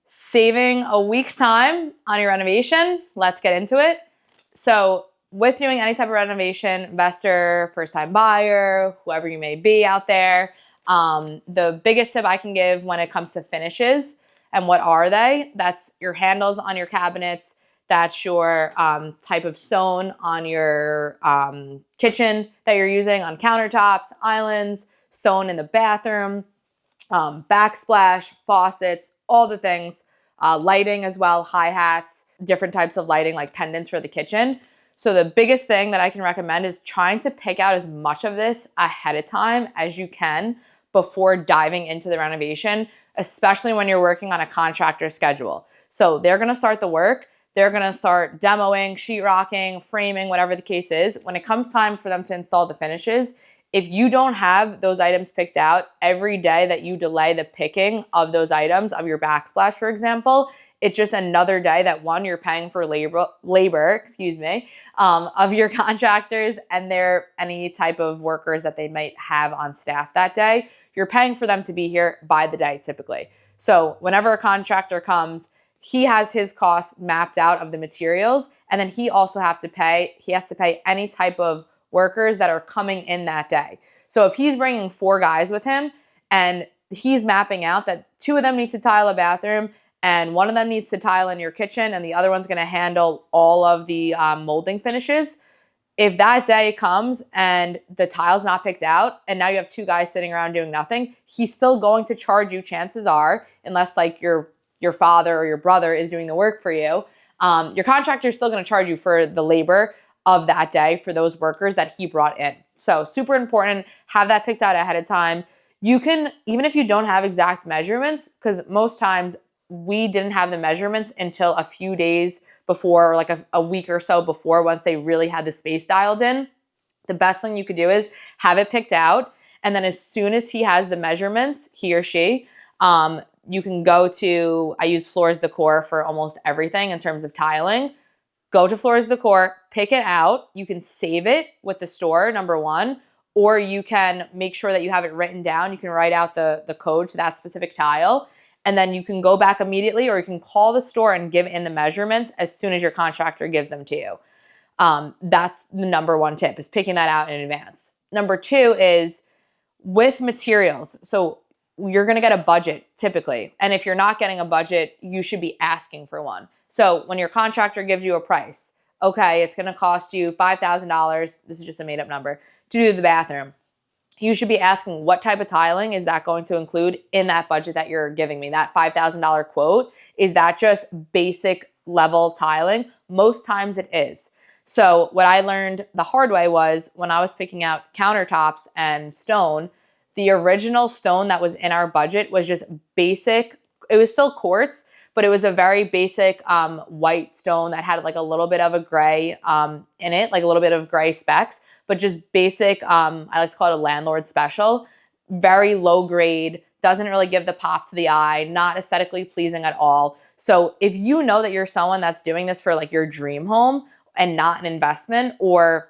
saving a week's time on your renovation. Let's get into it. So with doing any type of renovation, investor, first-time buyer, whoever you may be out there, the biggest tip I can give when it comes to finishes, and what are they? That's your handles on your cabinets. That's your type of stone on your kitchen that you're using, on countertops, islands, stone in the bathroom, backsplash, faucets, all the things, lighting as well, hi-hats, different types of lighting like pendants for the kitchen. So the biggest thing that I can recommend is trying to pick out as much of this ahead of time as you can before diving into the renovation, especially when you're working on a contractor schedule. So they're gonna start the work, they're gonna start demoing, sheetrocking, framing, whatever the case is. When it comes time for them to install the finishes, if you don't have those items picked out, every day that you delay the picking of those items, of your backsplash, for example, it's just another day that, one, you're paying for labor, of your contractors and any type of workers that they might have on staff that day. You're paying for them to be here by the day typically. So whenever a contractor comes, he has his costs mapped out of the materials, and then he also has to pay any type of workers that are coming in that day. So if he's bringing 4 guys with him and he's mapping out that 2 of them need to tile a bathroom and 1 of them needs to tile in your kitchen and the other one's going to handle all of the molding finishes, if that day comes and the tile's not picked out and now you have 2 guys sitting around doing nothing, he's still going to charge you, chances are, unless like your father or your brother is doing the work for you, your contractor is still going to charge you for the labor of that day for those workers that he brought in. So super important, have that picked out ahead of time. You can, even if you don't have exact measurements, because most times we didn't have the measurements until a few days before, or like a week or so before, once they really had the space dialed in. The best thing you could do is have it picked out, and then as soon as he has the measurements, he or she, you can go to, I use Floors Decor for almost everything in terms of tiling. Go to Floors Decor, pick it out. You can save it with the store, number 1, or you can make sure that you have it written down. You can write out the code to that specific tile, and then you can go back immediately, or you can call the store and give in the measurements as soon as your contractor gives them to you. That's the number 1 tip, is picking that out in advance. Number 2 is with materials. So you're going to get a budget typically. And if you're not getting a budget, you should be asking for one. So when your contractor gives you a price, okay, it's going to cost you $5,000. This is just a made up number to do the bathroom. You should be asking, what type of tiling is that going to include in that budget that you're giving me? That $5,000 quote, is that just basic level tiling? Most times it is. So what I learned the hard way was when I was picking out countertops and stone, the original stone that was in our budget was just basic. It was still quartz, but it was a very basic white stone that had like a little bit of a gray in it, like a little bit of gray specks, but just basic, I like to call it a landlord special, very low grade, doesn't really give the pop to the eye, not aesthetically pleasing at all. So if you know that you're someone that's doing this for like your dream home and not an investment, or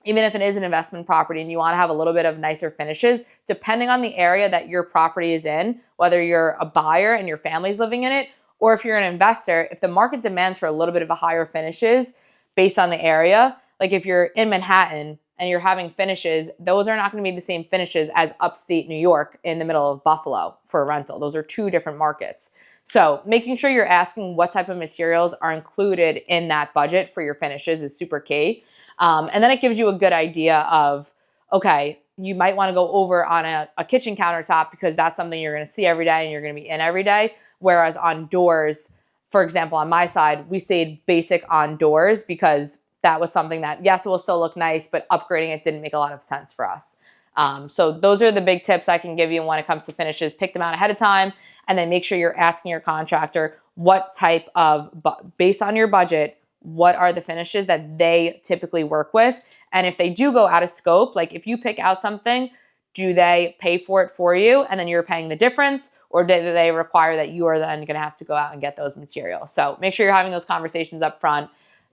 even if it is an investment property and you want to have a little bit of nicer finishes, depending on the area that your property is in, whether you're a buyer and your family's living in it, or if you're an investor, if the market demands for a little bit of a higher finishes based on the area, like if you're in Manhattan and you're having finishes, those are not going to be the same finishes as upstate New York in the middle of Buffalo for a rental. Those are 2 different markets. So making sure you're asking what type of materials are included in that budget for your finishes is super key. And then it gives you a good idea of, okay, you might want to go over on a kitchen countertop because that's something you're going to see every day and you're going to be in every day. Whereas on doors, for example, on my side, we stayed basic on doors because that was something that, yes, it will still look nice, but upgrading it didn't make a lot of sense for us. So those are the big tips I can give you when it comes to finishes. Pick them out ahead of time, and then make sure you're asking your contractor what type of, based on your budget, what are the finishes that they typically work with. And if they do go out of scope, like if you pick out something, do they pay for it for you and then you're paying the difference, or do they require that you are then going to have to go out and get those materials? So make sure you're having those conversations up front.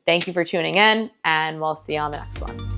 Thank you for tuning in, and we'll see you on the next one.